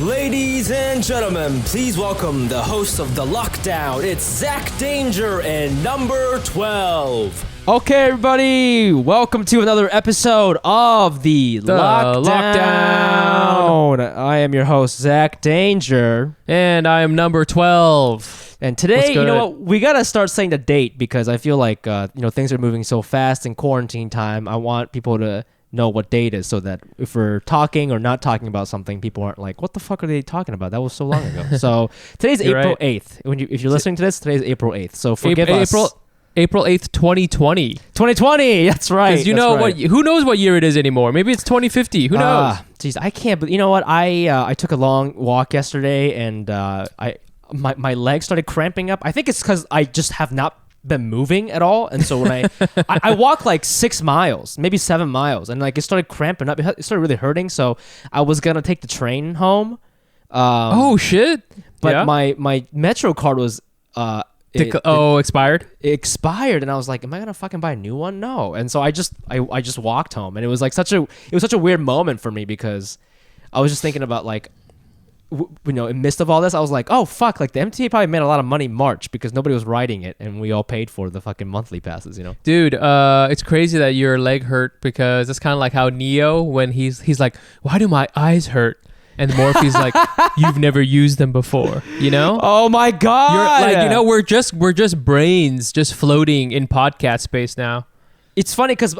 Ladies and gentlemen, please welcome the host of The Lockdown. It's Zach Danger and number 12. Okay, everybody, welcome to another episode of The Lockdown. I am your host, Zach Danger. And I am number 12. And today, you know what, we got to start saying the date because I feel like, things are moving so fast in quarantine time. I want people to know what date is so that if we're talking or not talking about something, people aren't like, what the fuck are they talking about? That was so long ago. So today's April 8th. If you're listening to this, today's April 8th. So forgive us. April 8th, 2020. 2020, that's right. Because who knows what year it is anymore? Maybe it's 2050. Who knows? Jeez, I can't. But you know what? I took a long walk yesterday, and my legs started cramping up. I think it's because I just have not been moving at all, and so when I walked like 6 miles, maybe 7 miles, and like it started cramping up. It started really hurting. So I was gonna take the train home. Oh shit! But yeah? my Metro card was expired. It expired, and I was like, "Am I gonna fucking buy a new one?" No, and so I just walked home, and it was like such a weird moment for me because I was just thinking about like, in midst of all this, I was like, "Oh fuck!" Like the MTA probably made a lot of money March because nobody was riding it, and we all paid for the fucking monthly passes, Dude, it's crazy that your leg hurt because it's kind of like how Neo when he's like, "Why do my eyes hurt?" And Morphe's like, "You've never used them before," Oh my god! You're like, we're just brains just floating in podcast space now. It's funny because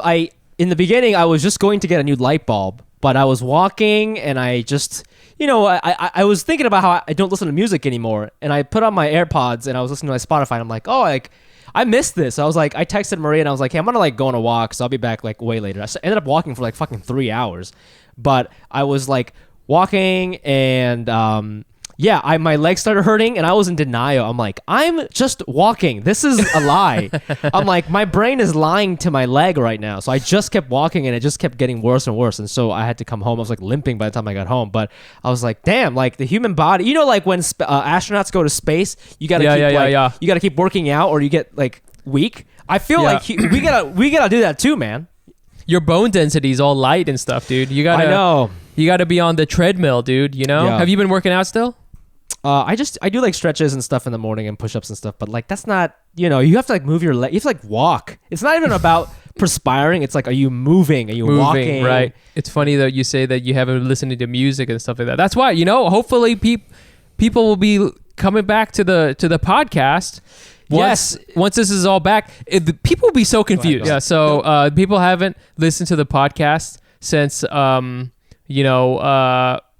in the beginning I was just going to get a new light bulb, but I was walking and I just, I was thinking about how I don't listen to music anymore, and I put on my AirPods and I was listening to my Spotify, and I'm like, oh, like I missed this. I was like, I texted Maria and I was like, hey, I'm gonna like go on a walk, so I'll be back like way later. I ended up walking for like fucking 3 hours, but I was like walking and my legs started hurting and I was in denial. I'm like, I'm just walking. This is a lie. I'm like, my brain is lying to my leg right now. So I just kept walking and it just kept getting worse and worse. And so I had to come home. I was like limping by the time I got home. But I was like, damn, like the human body, like when astronauts go to space, you gotta you gotta keep working out or you get like weak. I feel like we gotta do that too, man. Your bone density is all light and stuff, dude. I know. You gotta be on the treadmill, dude. Yeah. Have you been working out still? I do like stretches and stuff in the morning and push-ups and stuff, but like that's not, you have to like move your leg. You have to like walk. It's not even about perspiring. It's like, are you moving? Are you walking? Right. It's funny that you say that you haven't been listening to music and stuff like that. That's why, hopefully people will be coming back to the podcast. Once this is all back, people will be so confused. Yeah. So people haven't listened to the podcast since I don't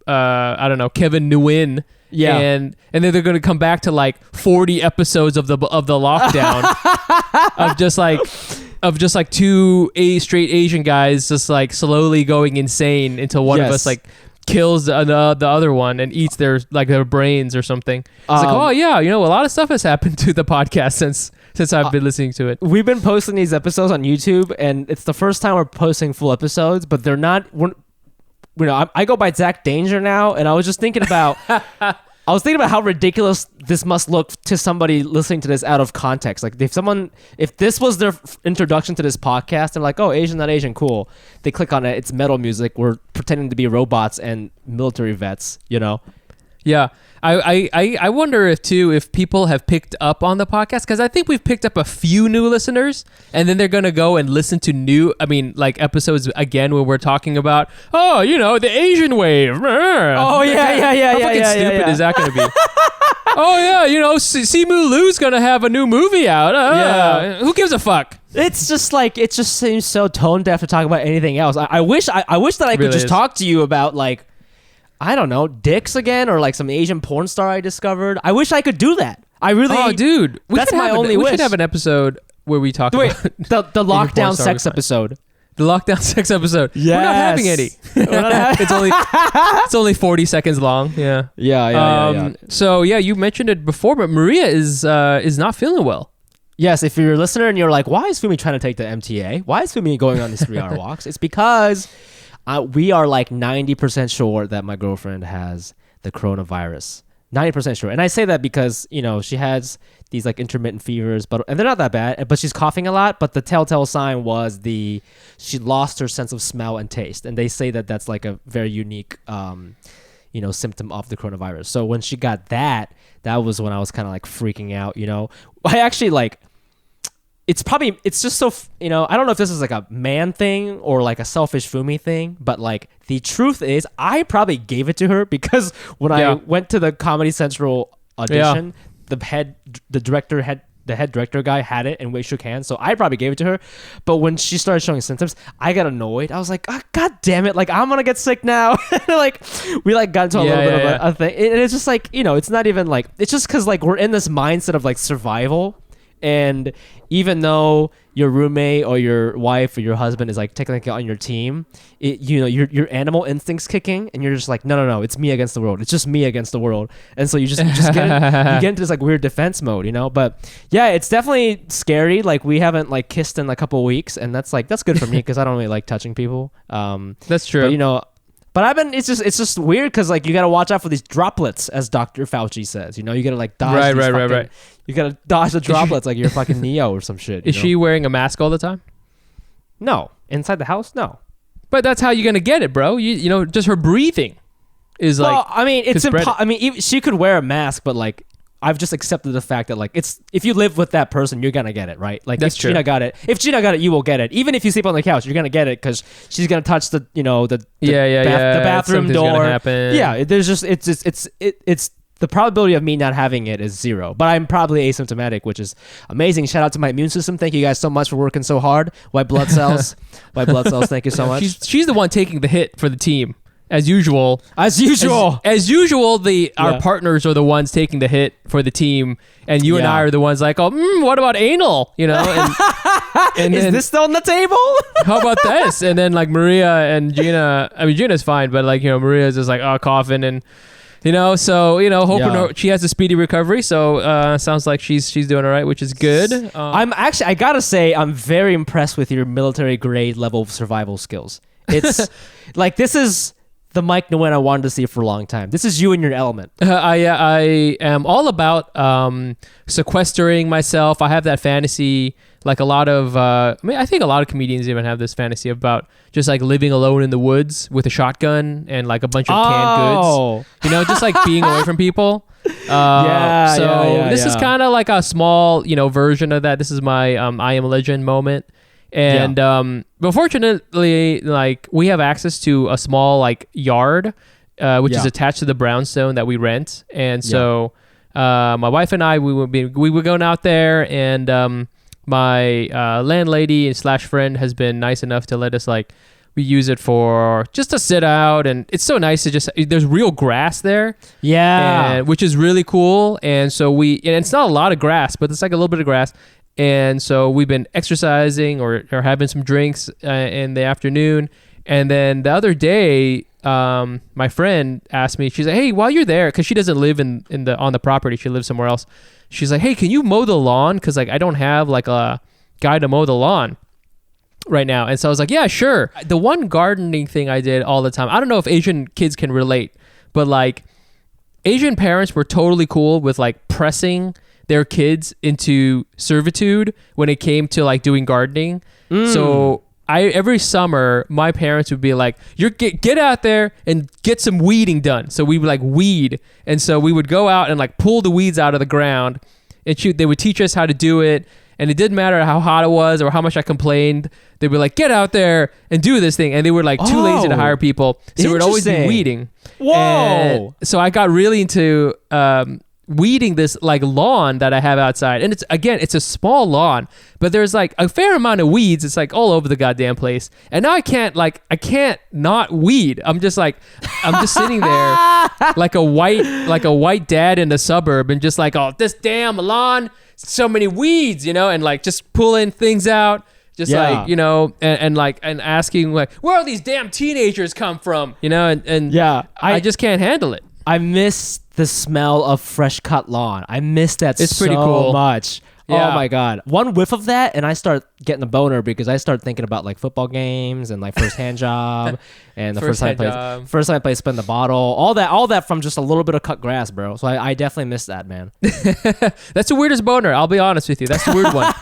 know, Kevin Nguyen. Yeah, and then they're gonna come back to like 40 episodes of the lockdown of just like two straight Asian guys just like slowly going insane until one of us like kills the other one and eats their brains or something. It's like, oh yeah, a lot of stuff has happened to the podcast since I've been listening to it. We've been posting these episodes on YouTube, and it's the first time we're posting full episodes, but they're not. I go by Zach Danger now, and I was just thinking about how ridiculous this must look to somebody listening to this out of context. Like if this was their introduction to this podcast, they're like, oh, Asian, not Asian, cool. They click on it, it's metal music. We're pretending to be robots and military vets, Yeah. I wonder if people have picked up on the podcast, because I think we've picked up a few new listeners, and then they're going to go and listen to episodes again where we're talking about, the Asian wave. Oh, yeah. How fucking stupid is that going to be? Oh, yeah, Simu Liu's going to have a new movie out. Who gives a fuck? It's just like, it just seems so tone deaf to talk about anything else. I wish that I could just talk to you about like, I don't know, dicks again, or like some Asian porn star I discovered. I wish I could do that. I really. Oh, dude, that's my only wish. We should have an episode where we talk about the lockdown sex episode. The lockdown sex episode. Yes. We're not having any. It's only 40 seconds long. Yeah. Yeah. So yeah, you mentioned it before, but Maria is not feeling well. Yes, if you're a listener and you're like, why is Fumi trying to take the MTA? Why is Fumi going on these 3-hour walks? It's because we are like 90% sure that my girlfriend has the coronavirus. 90% sure. And I say that because, she has these like intermittent fevers, and they're not that bad, but she's coughing a lot. But the telltale sign was she lost her sense of smell and taste. And they say that that's like a very unique, symptom of the coronavirus. So when she got that was when I was kind of like freaking out. I actually like. It's just so, I don't know if this is like a man thing or like a selfish Fumi thing, but like the truth is I probably gave it to her because when I went to the Comedy Central audition, the head director guy had it and we shook hands. So I probably gave it to her. But when she started showing symptoms, I got annoyed. I was like, oh, God damn it. Like, I'm going to get sick now. Like, we like got into a little bit of a thing. And it's just like, it's not even like, it's just because like we're in this mindset of like survival. And even though your roommate or your wife or your husband is like technically on your team, your animal instincts kicking, and you're just like, no, it's me against the world. It's just me against the world. And so you just get into this like weird defense mode, But yeah, it's definitely scary. Like we haven't like kissed in a couple of weeks, and that's good for me because I don't really like touching people. That's true. But it's just weird because like you gotta watch out for these droplets, as Dr. Fauci says. You gotta like dodge. Right. You gotta dodge the droplets like you're fucking Neo or some shit. Is she wearing a mask all the time? No, inside the house, no. But that's how you're gonna get it, bro. Just her breathing is like. Well, I mean, she could wear a mask, but like. I've just accepted the fact that like if you live with that person, you're gonna get it, right? Like that's if Gina got it, you will get it. Even if you sleep on the couch, you're gonna get it because she's gonna touch the the bathroom door. Yeah, there's just it's the probability of me not having it is 0. But I'm probably asymptomatic, which is amazing. Shout out to my immune system. Thank you guys so much for working so hard. White blood cells, Thank you so much. She's the one taking the hit for the team. As usual, our partners are the ones taking the hit for the team, and you and I are the ones like, what about anal? And is this still on the table? How about this? And then like Maria and Gina, I mean Gina's fine, but like Maria's just like coughing and hoping she has a speedy recovery. So sounds like she's doing all right, which is good. I gotta say I'm very impressed with your military grade level of survival skills. It's like this is the Mike Nguyen I wanted to see for a long time. This is you in your element. I am all about sequestering myself. I have that fantasy, like a lot of, I think a lot of comedians even have this fantasy about just like living alone in the woods with a shotgun and like a bunch of canned goods. Just like being away from people. This is kind of like a small, version of that. This is my I Am Legend moment. And but fortunately, like we have access to a small like yard, which is attached to the brownstone that we rent. And so my wife and I we were going out there, and my landlady / friend has been nice enough to let us like we use it for just to sit out, and it's so nice to just there's real grass there, which is really cool. And so and it's not a lot of grass, but it's like a little bit of grass. And so we've been exercising or having some drinks in the afternoon. And then the other day, my friend asked me, she's like, hey, while you're there, because she doesn't live on the property, she lives somewhere else. She's like, hey, can you mow the lawn? Because like I don't have like a guy to mow the lawn right now. And so I was like, yeah, sure. The one gardening thing I did all the time, I don't know if Asian kids can relate, but like Asian parents were totally cool with like pressing their kids into servitude when it came to like doing gardening. So every summer my parents would be like, get out there and get some weeding done. So we would like weed, and so we would go out and like pull the weeds out of the ground, and they would teach us how to do it. And it didn't matter how hot it was or how much I complained. They'd be like, get out there and do this thing. And they were like too lazy to hire people, so it would always be weeding. Whoa! And so I got really into weeding this like lawn that I have outside, and it's a small lawn, but there's like a fair amount of weeds. It's like all over the goddamn place, and now I can't not weed. I'm just sitting there like a white dad in the suburb, and just like, oh, this damn lawn, so many weeds, and like just pulling things out, just like and asking like, where all these damn teenagers come from, I just can't handle it. I miss the smell of fresh cut lawn. I miss that it's pretty cool. much. Yeah. Oh my God. One whiff of that and I start getting a boner because I start thinking about like football games and like first hand job and the first time I played spin the bottle. All that from just a little bit of cut grass, bro. So I definitely miss that, man. That's the weirdest boner. I'll be honest with you. That's the weird one.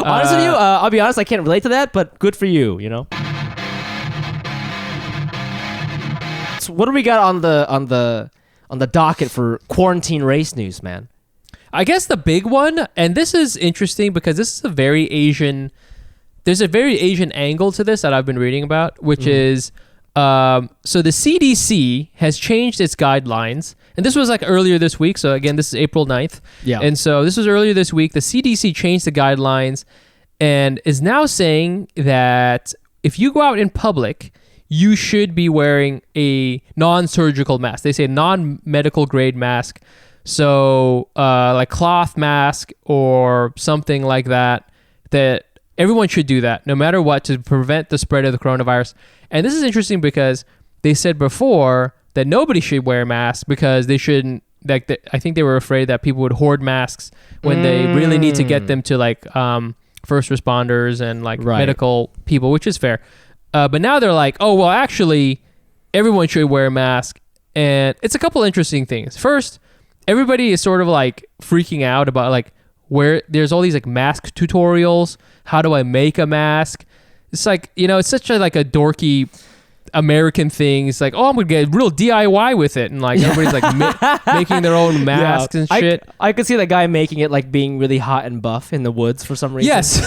Honest with you, I'll be honest, I can't relate to that, but good for you, what do we got on the docket for quarantine race news, man? I guess the big one, and this is interesting because this is a very Asian. There's a very Asian angle to this that I've been reading about, which is so the CDC has changed its guidelines, and this was like earlier this week. So again, this is April 9th. Yeah. And so this was earlier this week. The CDC changed the guidelines and is now saying that if you go out in public, you should be wearing a non-surgical mask. They say non-medical grade mask. So like cloth mask or something like that, that everyone should do that no matter what to prevent the spread of the coronavirus. And this is interesting because they said before that nobody should wear masks because they shouldn't, like I think they were afraid that people would hoard masks when they really need to get them to like first responders and like medical people, which is fair. But now they're like, oh, well, actually, everyone should wear a mask. And it's a couple interesting things. First, everybody is sort of like freaking out about like where there's all these like mask tutorials. How do I make a mask? It's like, you know, it's such a like a dorky American thing. It's like, oh, I'm gonna get real DIY with it, and like everybody's like making their own masks and shit. I could see the guy making it like being really hot and buff in the woods for some reason. Yes.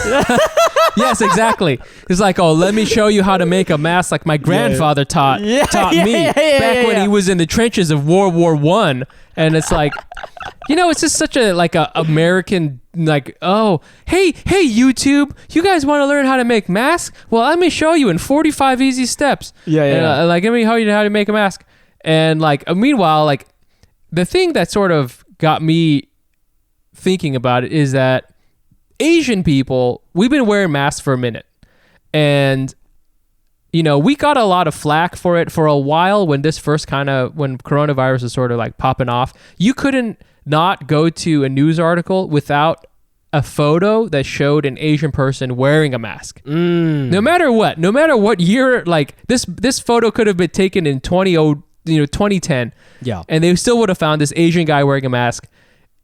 Yes, exactly. It's like, oh, let me show you how to make a mask like my grandfather taught me back when he was in the trenches of World War I. And it's like, you know, it's just such a like a American like, oh, hey YouTube, you guys want to learn how to make masks? Well, let me show you in 45 easy steps. Like, let me show you how to make a mask. And like, meanwhile, like the thing that sort of got me thinking about it is that Asian people, we've been wearing masks for a minute, and you know, we got a lot of flack for it for a while when this first when coronavirus was sort of like popping off. You couldn't not go to a news article without a photo that showed an Asian person wearing a mask. No matter what year, like this photo could have been taken in 2010. Yeah. And they still would have found this Asian guy wearing a mask.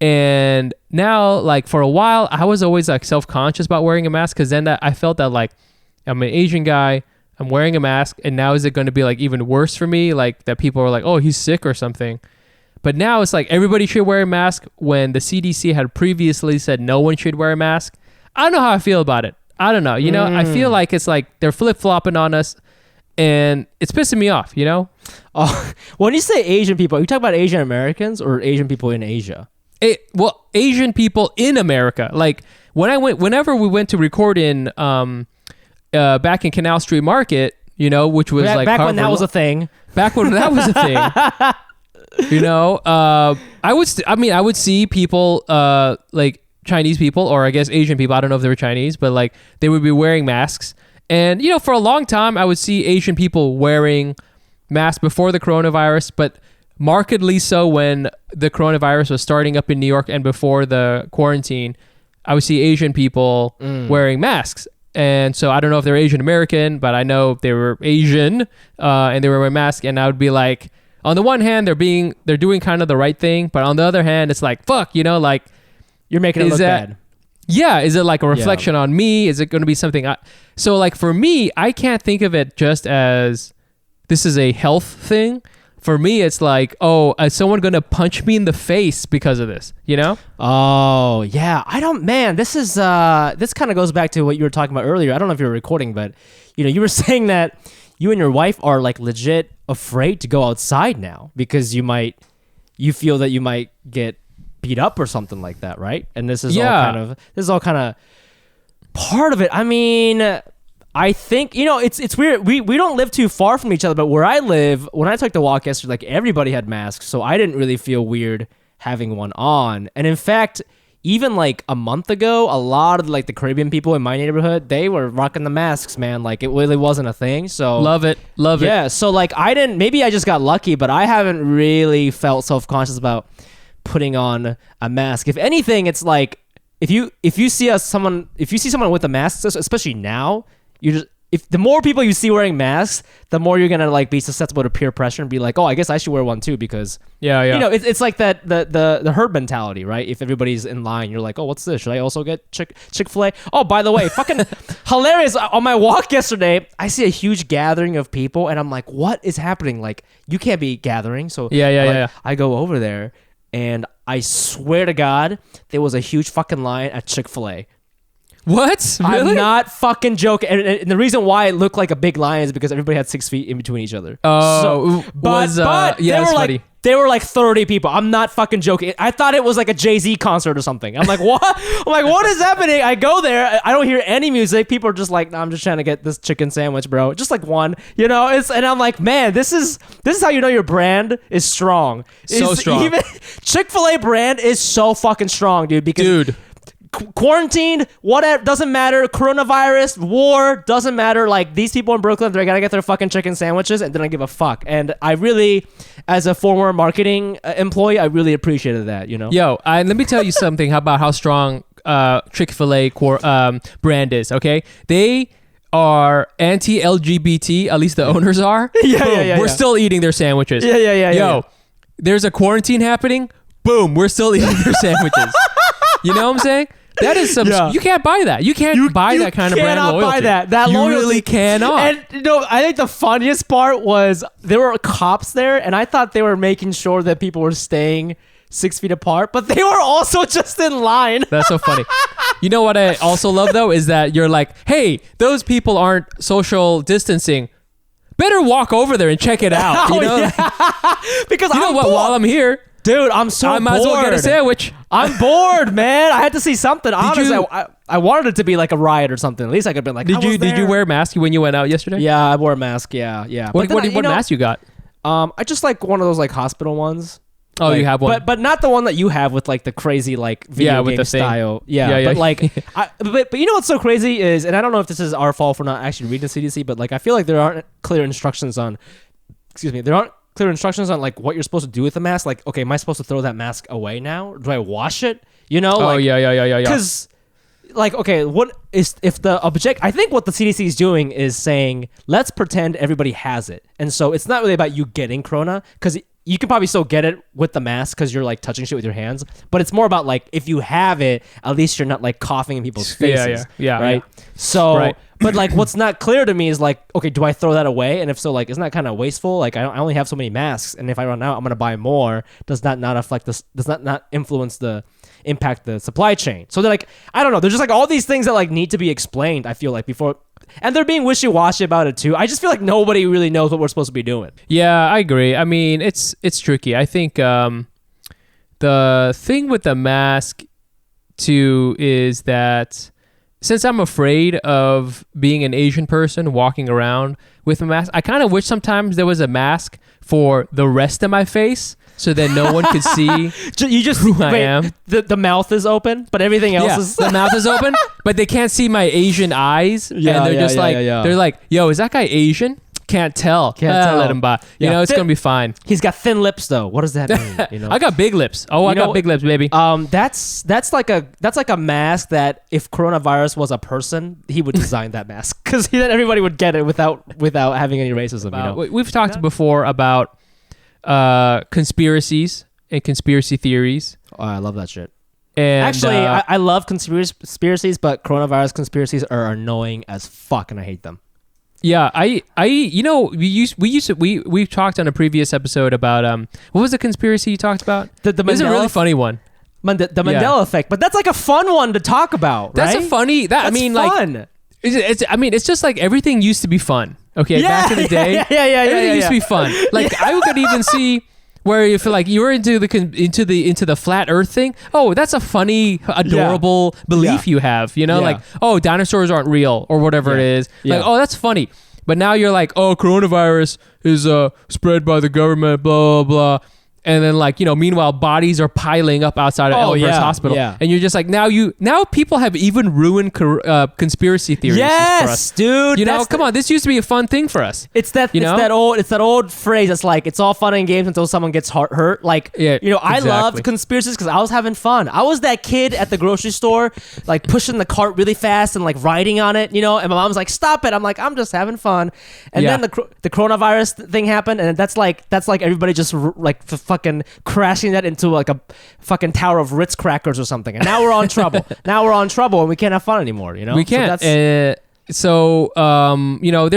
And now, like, for a while, I was always like self-conscious about wearing a mask because then I felt that like I'm an Asian guy, I'm wearing a mask, and now is it going to be like even worse for me? Like that people are like, oh, he's sick or something. But now it's like everybody should wear a mask when the CDC had previously said no one should wear a mask. I don't know how I feel about it. I don't know. You know, I feel like it's like they're flip-flopping on us, and it's pissing me off, you know? When you say Asian people, are you talking about Asian Americans or Asian people in Asia? Well, Asian people in America. Like whenever we went to record in back in Canal Street Market, you know, which was like back when that was a thing. Back when that was a thing. You know, I would see people like Chinese people, or I guess Asian people. I don't know if they were Chinese, but like they would be wearing masks. And you know, for a long time, I would see Asian people wearing masks before the coronavirus, but markedly so when the coronavirus was starting up in New York and before the quarantine, I would see Asian people wearing masks. And so I don't know if they're Asian American, but I know they were Asian and they were wearing masks. And I would be like, on the one hand, they're doing kind of the right thing, but on the other hand, it's like, fuck, you know, like you're making it look bad. Yeah, is it like a reflection on me? Is it going to be something? So like for me, I can't think of it just as this is a health thing. For me, it's like, oh, is someone going to punch me in the face because of this, you know? Oh, yeah. This is, this kind of goes back to what you were talking about earlier. I don't know if you were recording, but, you know, you were saying that you and your wife are like legit afraid to go outside now because you feel that you might get beat up or something like that, right? And this is all kind of part of it. I mean, I think, you know, it's weird. We don't live too far from each other, but where I live, when I took the walk yesterday, like everybody had masks, so I didn't really feel weird having one on. And in fact, even like a month ago, a lot of like the Caribbean people in my neighborhood, they were rocking the masks, man. Like it really wasn't a thing. So love it. Yeah. So like maybe I just got lucky, but I haven't really felt self-conscious about putting on a mask. If anything, it's like if you see someone with a mask, especially now, if the more people you see wearing masks, the more you're gonna like be susceptible to peer pressure and be like, oh, I guess I should wear one too because you know it's like that the herd mentality, right? If everybody's in line, you're like, oh, what's this? Should I also get Chick-fil-A? Oh, by the way, fucking hilarious. On my walk yesterday, I see a huge gathering of people, and I'm like, what is happening? Like, you can't be gathering. So I go over there, and I swear to God, there was a huge fucking line at Chick-fil-A. What? Really? I'm not fucking joking. And the reason why it looked like a big line is because everybody had 6 feet in between each other. Oh, but yeah, that's funny. They were like 30 people. I'm not fucking joking. I thought it was like a Jay-Z concert or something. I'm like, what? I'm like, what is happening? I go there. I don't hear any music. People are just like, nah, I'm just trying to get this chicken sandwich, bro. Just like one, you know? And I'm like, man, this is how you know your brand is strong. So strong. Even Chick-fil-A brand is so fucking strong, dude. Because quarantined, whatever, doesn't matter. Coronavirus, war, doesn't matter. Like, these people in Brooklyn, they gotta get their fucking chicken sandwiches, and they don't give a fuck. And I really, as a former marketing employee, I really appreciated that, you know? Yo, let me tell you something about how strong Chick-fil-A brand is, okay? They are anti-LGBT, at least the owners are. We're still eating their sandwiches. Yo, there's a quarantine happening. Boom, we're still eating their sandwiches. You know what I'm saying? That is some. You can't buy that. You can't buy that kind of brand loyalty. You cannot buy that. You loyalty. really cannot. And you know, I think the funniest part was there were cops there, and I thought they were making sure that people were staying 6 feet apart, but they were also just in line. That's so funny. You know what I also love though is that you're like, hey, those people aren't social distancing. Better walk over there and check it out. You know, because you know what? While I'm here. Dude, I'm so bored. I might as well get a sandwich. I'm bored, man. I had to see something. Honestly, I wanted it to be like a riot or something. At least I could have been like, Did you wear a mask when you went out yesterday? Yeah, I wore a mask. Yeah. What mask you got? I just like one of those like hospital ones. Oh, like, you have one, but not the one that you have with like the crazy like video with game the style. Thing. Yeah, but like, but you know what's so crazy is, and I don't know if this is our fault for not actually reading the CDC, but like I feel like there aren't clear instructions on. There aren't clear instructions on like what you're supposed to do with the mask. Like, okay, am I supposed to throw that mask away now? Or do I wash it? You know? Oh, like, yeah. Because, like, okay, what is if the object? I think what the CDC is doing is saying, let's pretend everybody has it, and so it's not really about you getting corona because you can probably still get it with the mask because you're like touching shit with your hands, but it's more about like if you have it, at least you're not like coughing in people's faces. Right. So, but like what's not clear to me is like, okay, do I throw that away? And if so, like, isn't that kind of wasteful? Like, I only have so many masks, and if I run out, I'm gonna buy more. Does that not affect this? Does that not influence the impact the supply chain? So they're like, I don't know. There's just like all these things that like need to be explained. I feel like before. And they're being wishy-washy about it too. I just feel like nobody really knows what we're supposed to be doing. Yeah, I agree. I mean, it's tricky. I think the thing with the mask too is that since I'm afraid of being an Asian person walking around with a mask, I kind of wish sometimes there was a mask for the rest of my face so that no one could see who I am. The mouth is open, but everything else is... the mouth is open, but they can't see my Asian eyes. And they're like, yo, is that guy Asian? Can't tell. Let him by. You know, it's going to be fine. He's got thin lips, though. What does that mean? You know? I got big lips. Oh, I got big lips, baby. That's like a mask that if coronavirus was a person, he would design that mask because then everybody would get it without having any racism. You know? We've talked before about conspiracies and conspiracy theories. Oh, I love that shit. And actually, I love conspiracies, but coronavirus conspiracies are annoying as fuck, and I hate them. Yeah, you know, we've talked on a previous episode about what was the conspiracy you talked about? The Mandela, a really funny one. The Mandela effect, but that's like a fun one to talk about. That's right? a funny. That's fun. It's just like everything used to be fun. Okay, back in the day, everything used to be fun. Like I could even see where you feel like you were into the flat Earth thing. Oh, that's a funny, adorable belief you have. You know, like oh, dinosaurs aren't real or whatever it is. Like oh, that's funny. But now you're like oh, coronavirus is spread by the government. Blah blah blah. And then meanwhile bodies are piling up outside of Elmhurst Hospital. Yeah. And you're just like, now people have even ruined conspiracy theories for us. Dude. Come on, this used to be a fun thing for us. It's that old phrase that's like, it's all fun and games until someone gets hurt. Like, I loved conspiracies because I was having fun. I was that kid at the grocery store, like pushing the cart really fast and like riding on it, and my mom's like, stop it. I'm like, I'm just having fun. And then the coronavirus thing happened, and that's like everybody just like fucking crashing that into like a fucking tower of Ritz crackers or something. And now we're on trouble. And we can't have fun anymore, We can't. There's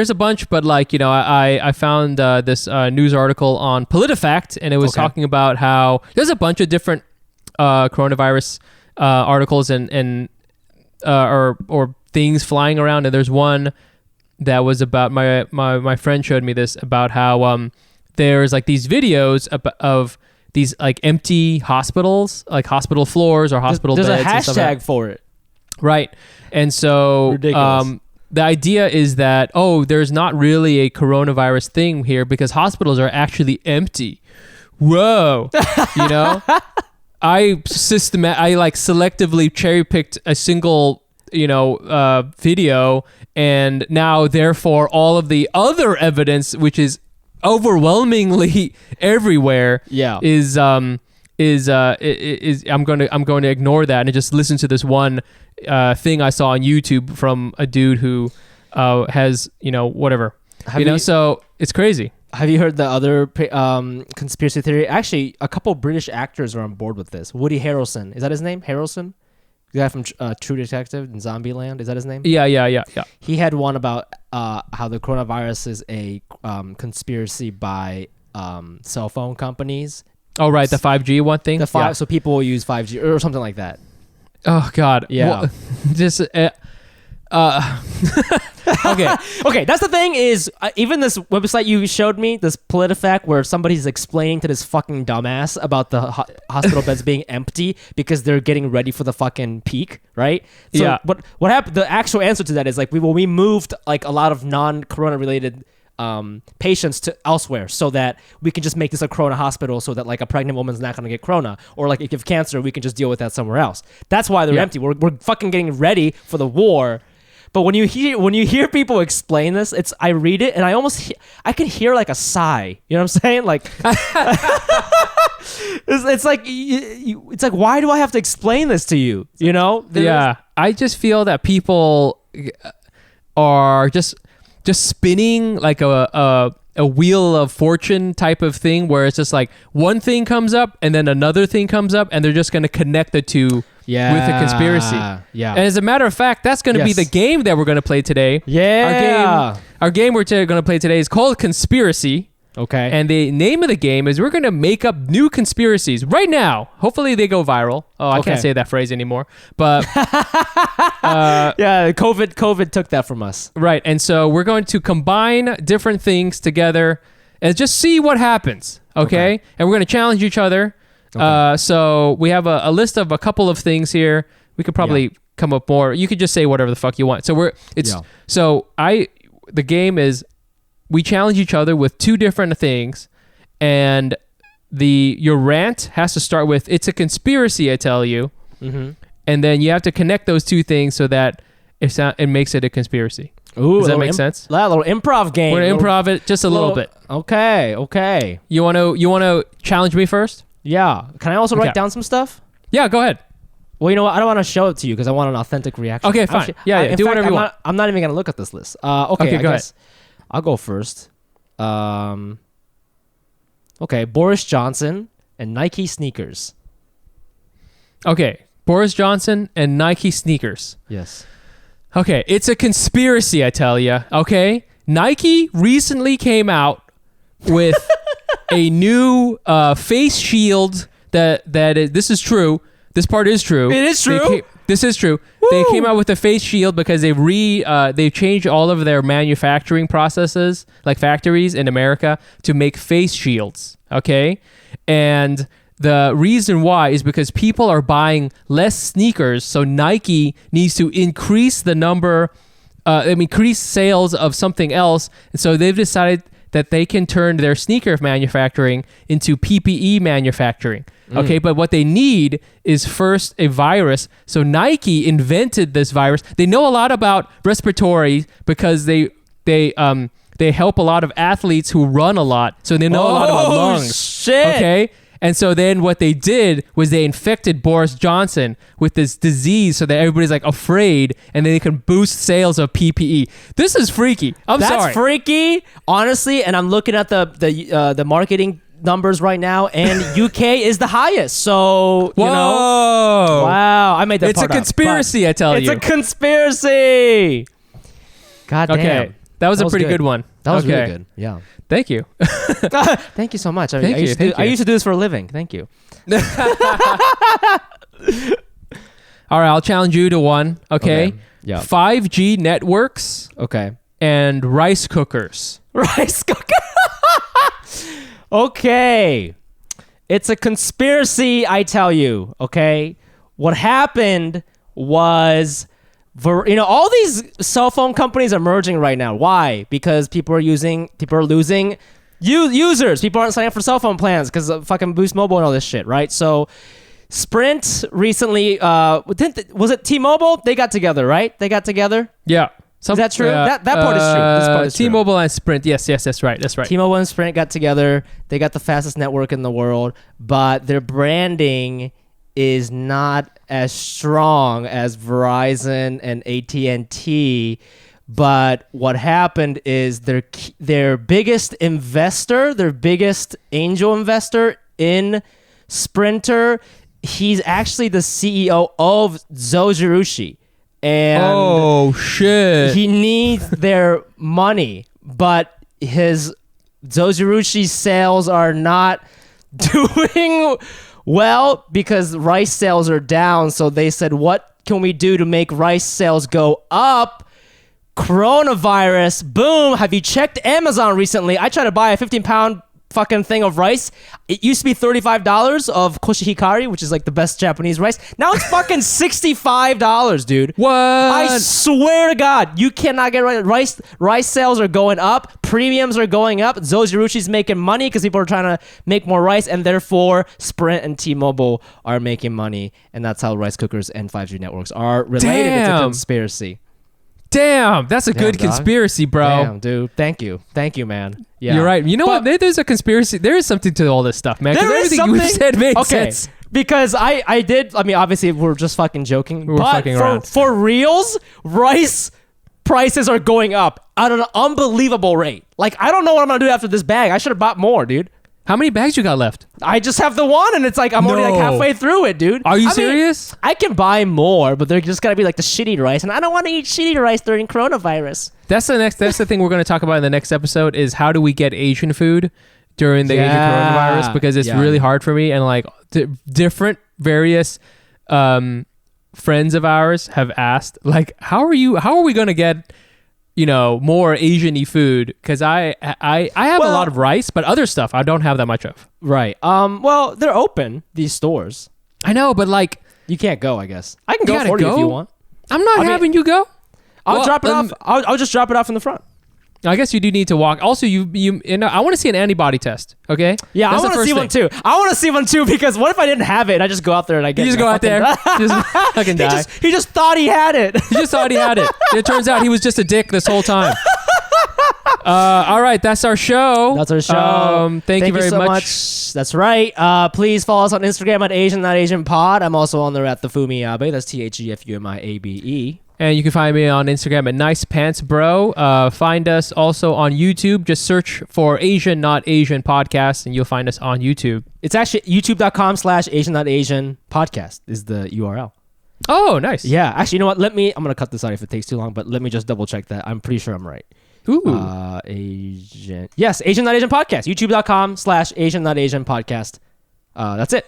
a bunch, but I found this news article on PolitiFact, and it was talking about how there's a bunch of different coronavirus articles and or things flying around, and there's one that was about my friend showed me this about how there's like these videos of these like empty hospitals, like hospital floors or hospital beds. There's a hashtag for it. Right. And so the idea is that, there's not really a coronavirus thing here because hospitals are actually empty. Whoa. I selectively cherry-picked a single, video, and now therefore all of the other evidence, which is overwhelmingly everywhere, is I'm going to ignore that and just listen to this one thing I saw on YouTube from a dude who has whatever. So it's crazy. Have you heard the other conspiracy theory? Actually, a couple British actors are on board with this. Woody Harrelson, is that his name? Harrelson, the guy from True Detective and Zombieland, is that his name? Yeah. He had one about how the coronavirus is a conspiracy by cell phone companies. Oh, right, the 5G one thing? So people will use 5G or something like that. Oh, God. Yeah. Well, just... Okay, that's the thing is, even this website you showed me, this PolitiFact, where somebody's explaining to this fucking dumbass about the hospital beds being empty because they're getting ready for the fucking peak, right? So what happened? The actual answer to that is like we moved like a lot of non-corona related patients to elsewhere so that we can just make this a corona hospital so that like a pregnant woman's not going to get corona, or like if you have cancer we can just deal with that somewhere else. That's why they're empty. We're fucking getting ready for the war. But when you hear people explain this, I read it and I can hear like a sigh. You know what I'm saying? Like it's like why do I have to explain this to you? I just feel that people are just spinning like a wheel of fortune type of thing where it's just like one thing comes up and then another thing comes up and they're just going to connect the two with a conspiracy. Yeah. And as a matter of fact, that's going to be the game that we're going to play today. Yeah. Our game we're going to play today is called Conspiracy. Okay. And the name of the game is we're going to make up new conspiracies right now. Hopefully they go viral. Oh, I can't say that phrase anymore. But COVID took that from us. Right. And so we're going to combine different things together and just see what happens. Okay? And we're going to challenge each other. Okay. So we have a list of a couple of things here. We could probably come up more. You could just say whatever the fuck you want. So the game is we challenge each other with two different things, and your rant has to start with "It's a conspiracy, I tell you," and then you have to connect those two things so that it makes it a conspiracy. Ooh, does that make sense? A little improv game. We're gonna improv it just a little bit. Okay. You want to challenge me first? Yeah. Can I also write down some stuff? Yeah, go ahead. Well, you know what? I don't want to show it to you because I want an authentic reaction. Okay, fine. Do whatever you want. I'm not even gonna look at this list. Okay, go ahead. I'll go first. Okay, Boris Johnson and Nike sneakers. Okay, Boris Johnson and Nike sneakers. Yes. Okay, it's a conspiracy, I tell you. Okay, Nike recently came out with a new face shield this is true. This part is true. It is true. This is true. Woo! They came out with a face shield because they changed all of their manufacturing processes, like factories in America, to make face shields. Okay, and the reason why is because people are buying less sneakers, so Nike needs to increase the number, increase sales of something else, and so they've decided that they can turn their sneaker manufacturing into PPE manufacturing. Okay, but what they need is first a virus. So Nike invented this virus. They know a lot about respiratory because they help a lot of athletes who run a lot. So they know a lot about lungs. Shit. Okay. And so then what they did was they infected Boris Johnson with this disease so that everybody's like afraid, and then they can boost sales of PPE. This is freaky. That's sorry. freaky, honestly. And I'm looking at the marketing numbers right now, and UK is the highest. So Whoa. you know, wow, I made that. It's part a conspiracy, up, I tell you. It's a conspiracy. God damn. Okay. That was a pretty good one. That was okay. really good. Yeah. Thank you. Thank you so much. I Thank you. I used to do this for a living. Thank you. All right, I'll challenge you to one. Okay. Yeah. 5G networks Okay. and rice cookers. Rice cooker. Okay. It's a conspiracy, I tell you. Okay. What happened was, all these cell phone companies are merging right now. Why? Because people are losing users. People aren't signing up for cell phone plans because of fucking Boost Mobile and all this shit, right? So Sprint recently, was it T-Mobile? They got together, right? They got together? Yeah. Is that true? That part is true. This part is true. T-Mobile and Sprint. Yes, that's right. That's right. T-Mobile and Sprint got together. They got the fastest network in the world, but their branding is not as strong as Verizon and AT&T. But what happened is their biggest investor, their biggest angel investor in Sprinter, he's actually the CEO of Zojirushi. And oh, shit. he needs their money, but his Zojirushi sales are not doing well because rice sales are down. So they said, what can we do to make rice sales go up? Coronavirus. Boom. Have you checked Amazon recently? I tried to buy a 15-pound fucking thing of rice. It used to be $35 of koshihikari, which is like the best Japanese rice. Now it's fucking $65, dude. What? I swear to God, you cannot get rice. Rice sales are going up. Premiums are going up. Zojirushi's making money because people are trying to make more rice, and therefore Sprint and T-Mobile are making money, and that's how rice cookers and 5G networks are related. It's a conspiracy. Damn, that's a good dog. conspiracy, bro. Damn, dude. Thank you, man. Yeah, you're right. You know what? There's a conspiracy. There is something to all this stuff, man. Because everything you said made sense. Because I did. I mean, obviously, we're just fucking joking. We're fucking around. For reals, rice prices are going up at an unbelievable rate. Like, I don't know what I'm gonna do after this bag. I should have bought more, dude. How many bags you got left? I just have the one, and it's like I'm already like halfway through it, dude. Are you serious? Mean, I can buy more, but they're just gotta be like the shitty rice, and I don't want to eat shitty rice during coronavirus. That's the thing we're going to talk about in the next episode is how do we get Asian food during the Asian coronavirus, because it's really hard for me, and like different various friends of ours have asked, like, how are we going to get more Asian-y food? Because I have a lot of rice, but other stuff I don't have that much of. Right. Well, they're open, these stores. I know, but like, you can't go, I guess. I can go for you if you want. I'm not having you go. I'll drop it off. I'll just drop it off in the front. I guess you do need to walk. Also, I want to see an antibody test. Okay. Yeah, I want to see one too. I want to see one too, because what if I didn't have it and I just go out there and I get it? You just go out there, just fucking die. He just thought he had it. He just thought he had it. It turns out he was just a dick this whole time. All right, that's our show. That's our show. Thank you very so much. That's right. Please follow us on Instagram at Asian Not Asian Pod. I'm also on there at the Fumi Abe. That's THGFUMIABE. And you can find me on Instagram at Nice Pants Bro. Find us also on YouTube. Just search for Asian Not Asian Podcast, and you'll find us on YouTube. It's actually youtube.com/Asian Not Asian Podcast is the URL. Oh, nice. Yeah. Actually, you know what? I'm going to cut this out if it takes too long, but let me just double check that. I'm pretty sure I'm right. Ooh. Asian. Yes, Asian Not Asian Podcast. youtube.com/Asian Not Asian Podcast. That's it.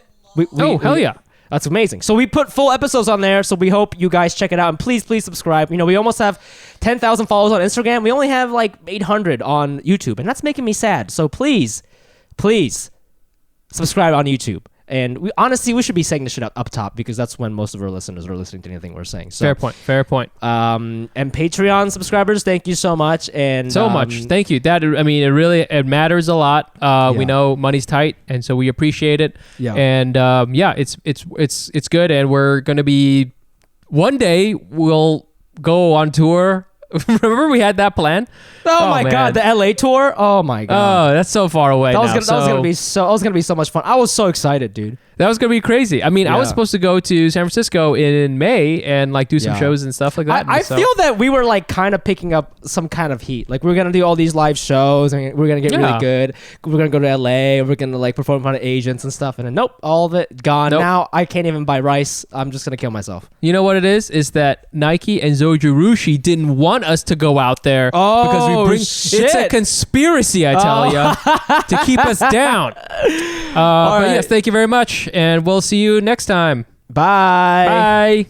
Hell yeah. That's amazing. So we put full episodes on there, so we hope you guys check it out. And please subscribe. We almost have 10,000 followers on Instagram. We only have like 800 on YouTube, and that's making me sad. So please subscribe on YouTube. And we should be saying this shit up top because that's when most of our listeners are listening to anything we're saying. So, Fair point. And Patreon subscribers, thank you so much. And so much. Thank you. It matters a lot. We know money's tight, and so we appreciate it. Yeah. And it's good. And we're gonna be one day we'll go on tour. Remember we had that plan? Oh my god, the LA tour. Oh my god. Oh, that's so far away. That was gonna be so much fun. I was so excited, dude. That was gonna be crazy. I mean, I was supposed to go to San Francisco in May and like do some shows and stuff like that. I feel that we were like kind of picking up some kind of heat. Like we're gonna do all these live shows and we're gonna get really good. We're gonna go to LA. We're gonna like perform in front of agents and stuff. And then nope, all of it gone. Nope. Now I can't even buy rice. I'm just gonna kill myself. You know what it is? Is that Nike and Zojirushi didn't want us to go out there because we bring. Shit. It's a conspiracy, I tell you, to keep us down. But yes, thank you very much, and we'll see you next time. Bye. Bye.